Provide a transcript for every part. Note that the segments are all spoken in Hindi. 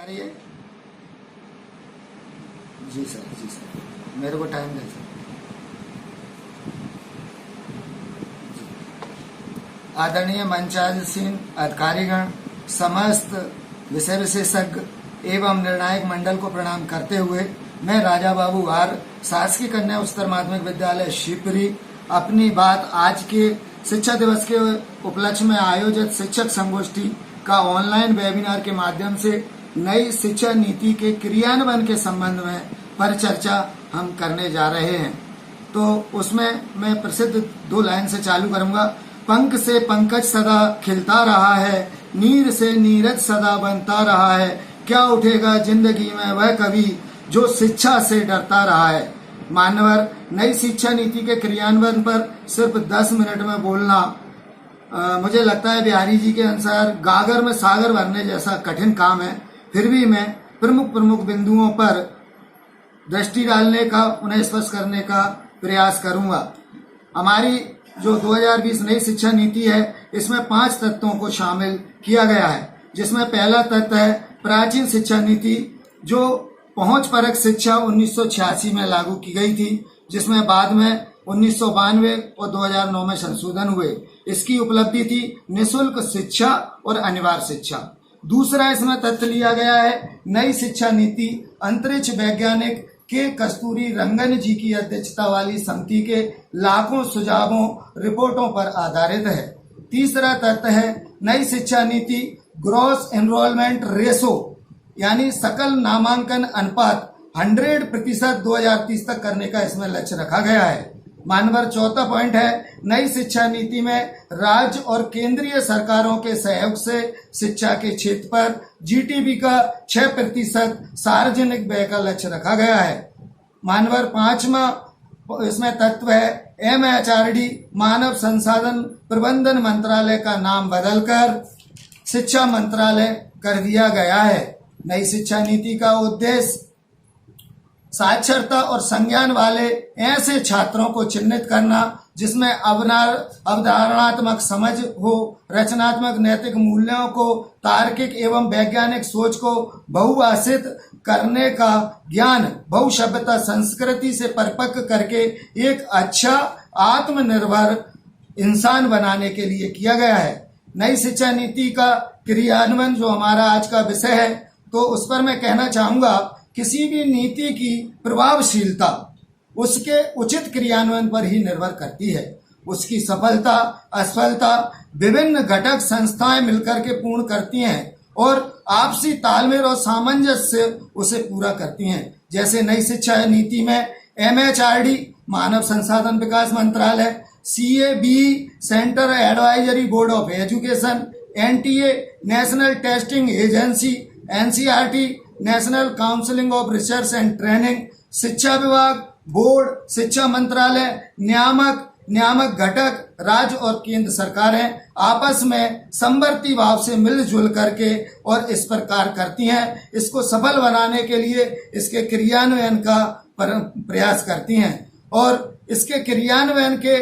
रही है। जी सर मेरे को टाइम दें सर। आदरणीय मंचासीन अधिकारीगण, समस्त विषय विशेषज्ञ एवं निर्णायक मंडल को प्रणाम करते हुए मैं राजा बाबू आर, शासकीय कन्या उच्चतर माध्यमिक विद्यालय शिवपुरी, अपनी बात आज के शिक्षा दिवस के उपलक्ष्य में आयोजित शिक्षक संगोष्ठी का ऑनलाइन वेबिनार के माध्यम से नई शिक्षा नीति के क्रियान्वयन के संबंध में परिचर्चा हम करने जा रहे हैं। तो उसमें मैं प्रसिद्ध 2 लाइन से चालू करूंगा। पंख से पंकज सदा खिलता रहा है, नीर से नीरज सदा बनता रहा है, क्या उठेगा जिंदगी में वह कभी जो शिक्षा से डरता रहा है। मान्यवर, नई शिक्षा नीति के क्रियान्वयन पर सिर्फ 10 मिनट में बोलना मुझे लगता है बिहारी जी के अनुसार गागर में सागर भरने जैसा कठिन काम है। फिर भी मैं प्रमुख बिंदुओं पर दृष्टि डालने का, उन्हें स्पष्ट करने का प्रयास करूंगा। हमारी जो 2020 नई शिक्षा नीति है, इसमें 5 तत्वों को शामिल किया गया है, जिसमें पहला तत्व है प्राचीन शिक्षा नीति, जो पहुंच परक शिक्षा 1986 में लागू की गई थी, जिसमें बाद में 1992 और 2009 में संशोधन हुए। इसकी उपलब्धि थी निःशुल्क शिक्षा और अनिवार्य शिक्षा। दूसरा इसमें तथ्य लिया गया है नई शिक्षा नीति अंतरिक्ष वैज्ञानिक के कस्तूरी रंगन जी की अध्यक्षता वाली समिति के लाखों सुझावों रिपोर्टों पर आधारित है। तीसरा तथ्य है नई शिक्षा नीति ग्रॉस एनरोलमेंट रेशो यानी सकल नामांकन अनुपात 100% 2030 तक करने का इसमें लक्ष्य रखा गया है। मानवर, चौथा पॉइंट है नई शिक्षा नीति में राज्य और केंद्रीय सरकारों के सहयोग से शिक्षा के क्षेत्र पर जीडीपी का 6% सार्वजनिक व्यय का लक्ष्य रखा गया है। मानवर, पांचवा इसमें तत्व है MHRD मानव संसाधन प्रबंधन मंत्रालय का नाम बदलकर शिक्षा मंत्रालय कर दिया गया है। नई शिक्षा नीति का उद्देश्य साक्षरता और संज्ञान वाले ऐसे छात्रों को चिन्हित करना जिसमें अवधारणात्मक समझ हो, रचनात्मक नैतिक मूल्यों को, तार्किक एवं वैज्ञानिक सोच को बहुभाषित करने का ज्ञान, बहुशब्दता संस्कृति से परिपक्व करके एक अच्छा आत्मनिर्भर इंसान बनाने के लिए किया गया है। नई शिक्षा नीति का क्रियान्वयन जो हमारा आज का विषय है, तो उस पर मैं कहना चाहूंगा, किसी भी नीति की प्रभावशीलता उसके उचित क्रियान्वयन पर ही निर्भर करती है। उसकी सफलता असफलता विभिन्न घटक संस्थाएं मिलकर के पूर्ण करती हैं और आपसी तालमेल और सामंजस्य से उसे पूरा करती हैं। जैसे नई शिक्षा नीति में MHRD मानव संसाधन विकास मंत्रालय, CAB centre advisory board of education, NTA national testing agency, NCERT national counselling of research and training, शिक्षा विभाग, बोर्ड, शिक्षा मंत्रालय, नियामक घटक, राज्य और केंद्र सरकारें आपस में समवर्ती भाव से मिलजुल करके और इस प्रकार करती हैं। इसको सफल बनाने के लिए इसके क्रियान्वयन का प्रयास करती हैं। और इसके क्रियान्वयन के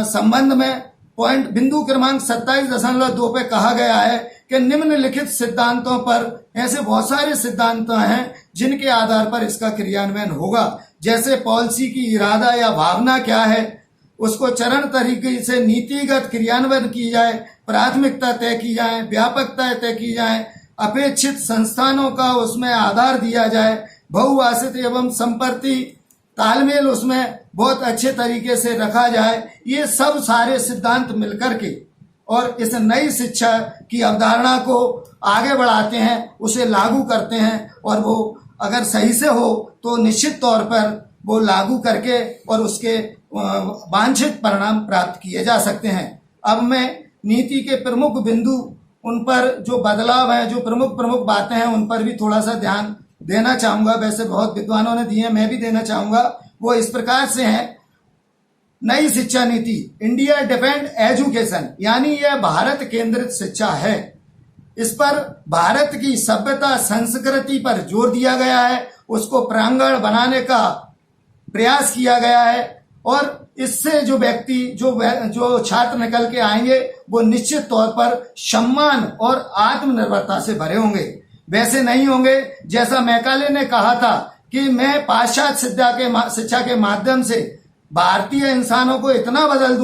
संबंध में बिंदु क्रमांक 27.2 पे कहा गया है कि निम्नलिखित सिद्धांतों पर, ऐसे बहुत सारे सिद्धांत हैं जिनके आधार पर इसका क्रियान्वयन होगा। जैसे पॉलिसी की इरादा या भावना क्या है, उसको चरण तरीके से नीतिगत क्रियान्वयन की जाए, प्राथमिकता तय की जाए, व्यापकता तय की जाए, अपेक्षित संस्थानों का उसमें आधार दिया जाए, बहुभाषित एवं संपर्ति तालमेल उसमें बहुत अच्छे तरीके से रखा जाए। ये सब सारे सिद्धांत मिलकर के और इस नई शिक्षा की अवधारणा को आगे बढ़ाते हैं, उसे लागू करते हैं, और वो अगर सही से हो तो निश्चित तौर पर वो लागू करके और उसके वांछित परिणाम प्राप्त किए जा सकते हैं। अब मैं नीति के प्रमुख बिंदु, उन पर जो बदलाव है, जो प्रमुख बातें हैं, उन पर भी थोड़ा सा ध्यान देना चाहूंगा। वैसे बहुत विद्वानों ने दिए, मैं भी देना चाहूंगा। वो इस प्रकार से है। नई शिक्षा नीति इंडिया डिपेंड एजुकेशन, यानी यह भारत केंद्रित शिक्षा है। इस पर भारत की सभ्यता संस्कृति पर जोर दिया गया है, उसको प्रांगण बनाने का प्रयास किया गया है, और इससे जो व्यक्ति जो छात्र निकल के आएंगे वो निश्चित तौर पर सम्मान और आत्मनिर्भरता से भरे होंगे। वैसे नहीं होंगे। जैसा मैकाले ने कहा था कि मैं पाश्चात्य शिक्षा के माध्यम से भारतीय इंसानों को इतना बदल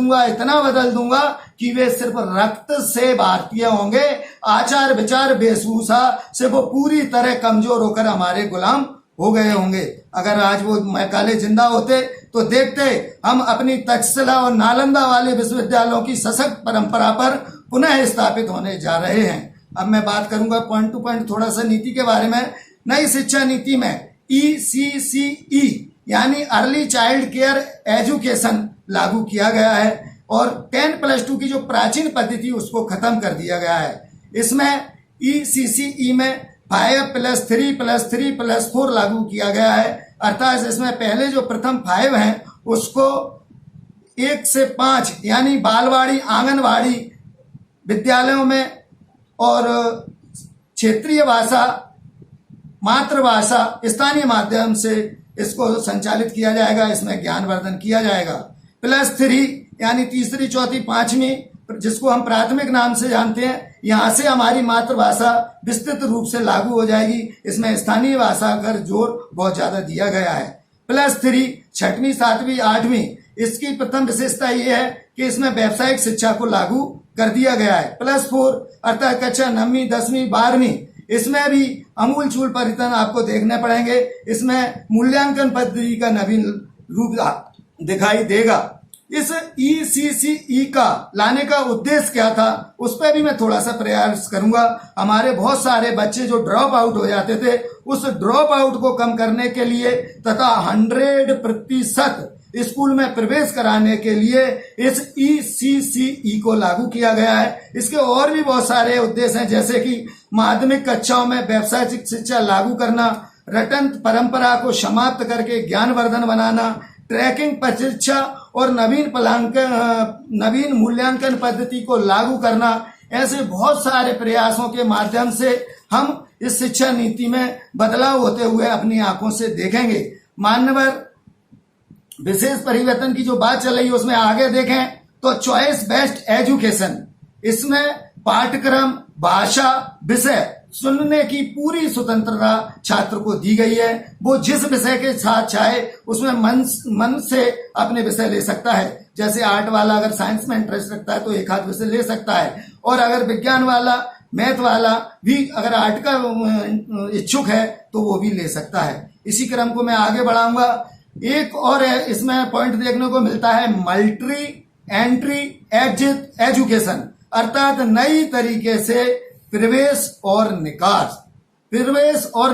दूंगा कि वे सिर्फ रक्त से भारतीय होंगे, आचार विचार वेशभूषा से वो पूरी तरह कमजोर होकर हमारे गुलाम हो गए होंगे। अगर आज वो मैकाले जिंदा होते तो देखते हम अपनी तक्षशिला और नालंदा वाले विश्वविद्यालयों की सशक्त परंपरा पर पुनः स्थापित होने जा रहे हैं। अब मैं बात करूंगा पॉइंट टू पॉइंट थोड़ा सा नीति के बारे में। नई शिक्षा नीति में ECCE यानी अर्ली चाइल्ड केयर एजुकेशन लागू किया गया है और 10+2 की जो प्राचीन पद्धति थी उसको खत्म कर दिया गया है। इसमें ECCE में 5+3+3+4 लागू किया गया है, अर्थात इसमें पहले जो प्रथम 5 हैं उसको 1 से 5 यानी बालवाड़ी, आंगनवाड़ी विद्यालयों में और क्षेत्रीय भाषा, मातृभाषा, स्थानीय माध्यम से इसको संचालित किया जाएगा। इसमें ज्ञानवर्धन किया जाएगा। +3 यानी तीसरी, चौथी, पांचवी, जिसको हम प्राथमिक नाम से जानते हैं, यहां से हमारी मातृभाषा विस्तृत रूप से लागू हो जाएगी। इसमें स्थानीय भाषा पर जोर बहुत ज्यादा दिया गया है। +3 छठवीं, सातवीं, आठवीं, इसकी प्रथम विशेषता यह है कि इसमें व्यावसायिक शिक्षा को लागू कर दिया गया है। +4 अर्थात कक्षा 9वीं, 10वीं, 12वीं, इसमें भी अमूल चूल परिवर्तन आपको देखने पड़ेंगे। इसमें मूल्यांकन पद्धति का नवीन रूप दिखाई देगा। इस ECCE का लाने का उद्देश्य क्या था उस पर भी मैं थोड़ा सा प्रयास करूंगा। हमारे बहुत सारे बच्चे जो ड्रॉप आउट हो जाते थे, उस ड्रॉप आउट को कम करने के लिए तथा 100% स्कूल में प्रवेश कराने के लिए इस ECCE को लागू किया गया है। इसके और भी बहुत सारे उद्देश्य हैं, जैसे कि माध्यमिक कक्षाओं में व्यावसायिक शिक्षा लागू करना, रटन परंपरा को समाप्त करके ज्ञानवर्धन बनाना, ट्रैकिंग परीक्षा और नवीन मूल्यांकन पद्धति को लागू करना। ऐसे बहुत सारे प्रयासों के माध्यम से हम इस शिक्षा नीति में बदलाव होते हुए अपनी आंखों से देखेंगे। मान्यवर विशेष परिवर्तन की जो बात चल रही है उसमें आगे देखें तो चॉइस बेस्ड एजुकेशन, इसमें पाठ्यक्रम, भाषा, विषय चुनने की पूरी स्वतंत्रता छात्र को दी गई है। वो जिस विषय के साथ चाहे उसमें मन से अपने विषय ले सकता है। जैसे आर्ट वाला अगर साइंस में इंटरेस्ट रखता है तो एक आध विषय ले सकता है, और अगर विज्ञान वाला, मैथ वाला भी अगर आर्ट का इच्छुक है तो वो भी ले सकता है। इसी क्रम को मैं आगे बढ़ाऊंगा। एक और इसमें पॉइंट देखने को मिलता है मल्टी एंट्री एग्जिट एजुकेशन, अर्थात नई तरीके से प्रवेश और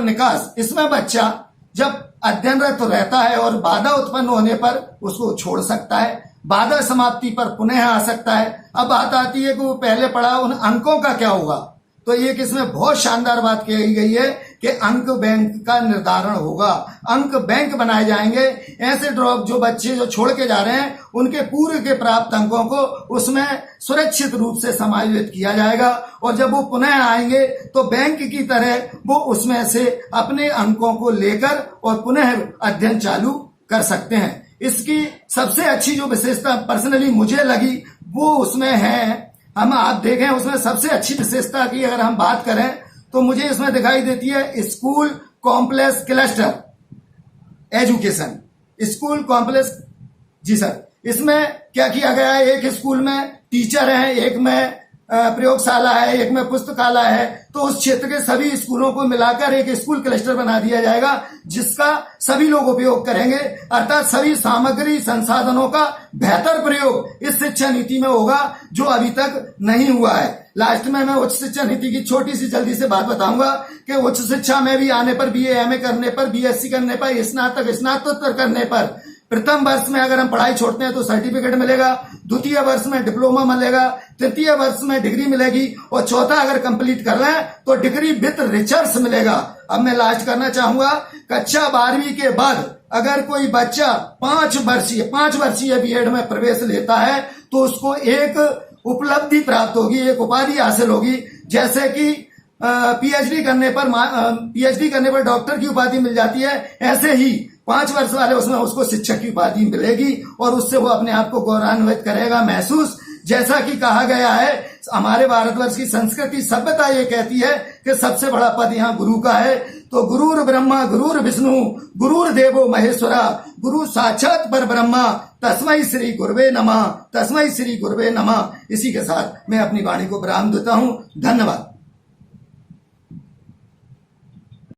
निकास। इसमें बच्चा जब अध्ययनरत रहता है और बाधा उत्पन्न होने पर उसको छोड़ सकता है, बाधा समाप्ति पर पुनः आ सकता है। अब बात आती है कि वो पहले पढ़ा उन अंकों का क्या होगा, तो एक इसमें बहुत शानदार बात कही गई है कि अंक बैंक का निर्धारण होगा, अंक बैंक बनाए जाएंगे। ऐसे ड्रॉप जो बच्चे जो छोड़ के जा रहे हैं उनके पूर्व के प्राप्त अंकों को उसमें सुरक्षित रूप से समायोजित किया जाएगा, और जब वो पुनः आएंगे तो बैंक की तरह वो उसमें से अपने अंकों को लेकर और पुनः अध्ययन चालू कर सकते हैं। इसकी सबसे अच्छी जो विशेषता पर्सनली मुझे लगी वो उसमें है, हम आप देखें उसमें सबसे अच्छी विशेषता की अगर हम बात करें तो मुझे इसमें दिखाई देती है school complex cluster education. School complex, जी सर, इसमें क्या किया गया है, एक स्कूल में टीचर है, एक में प्रयोगशाला है, एक में पुस्तकालय है, तो उस क्षेत्र के सभी स्कूलों को मिलाकर एक स्कूल क्लस्टर बना दिया जाएगा जिसका सभी लोग उपयोग करेंगे, अर्थात सभी सामग्री संसाधनों का बेहतर प्रयोग इस शिक्षा नीति में होगा जो अभी तक नहीं हुआ है। लास्ट में मैं उच्च शिक्षा नीति की छोटी सी जल्दी से बात बताऊंगा कि उच्च शिक्षा में भी आने पर, BA MA करने पर, BSc करने पर, स्नातकोत्तर करने पर प्रथम वर्ष में अगर हम पढ़ाई छोड़ते हैं तो सर्टिफिकेट मिलेगा, द्वितीय वर्ष में डिप्लोमा मिलेगा, तृतीय वर्ष में डिग्री मिलेगी, और चौथा अगर कंप्लीट कर लें तो डिग्री विद रिसर्च मिलेगा। अब मैं लास्ट करना चाहूंगा, कक्षा 12वीं के बाद अगर कोई बच्चा 5 वर्षीय बीएड में प्रवेश लेता है तो उसको एक उपलब्धि प्राप्त होगी, एक उपाधि हासिल होगी, जैसे कि पीएचडी करने पर डॉक्टर की उपाधि मिल जाती है, ऐसे ही 5 वर्ष वाले उसमें उसको शिक्षक की उपाधि मिलेगी, और उससे वो अपने आप को गौरवान्वित करेगा महसूस जैसा कि कहा गया है, हमारे भारतवर्ष की संस्कृति सभ्यता ये कहती है कि सबसे बड़ा पद यहाँ गुरु का है। तो गुरुर ब्रह्मा गुरुर विष्णु गुरुर देवो महेश्वरा, गुरु साक्षात पर ब्रह्मा, तस्मै श्री गुरुवे नमः, तस्मै श्री गुरुवे नमः। इसी के साथ मैं अपनी वाणी को विराम देता हूँ। धन्यवाद।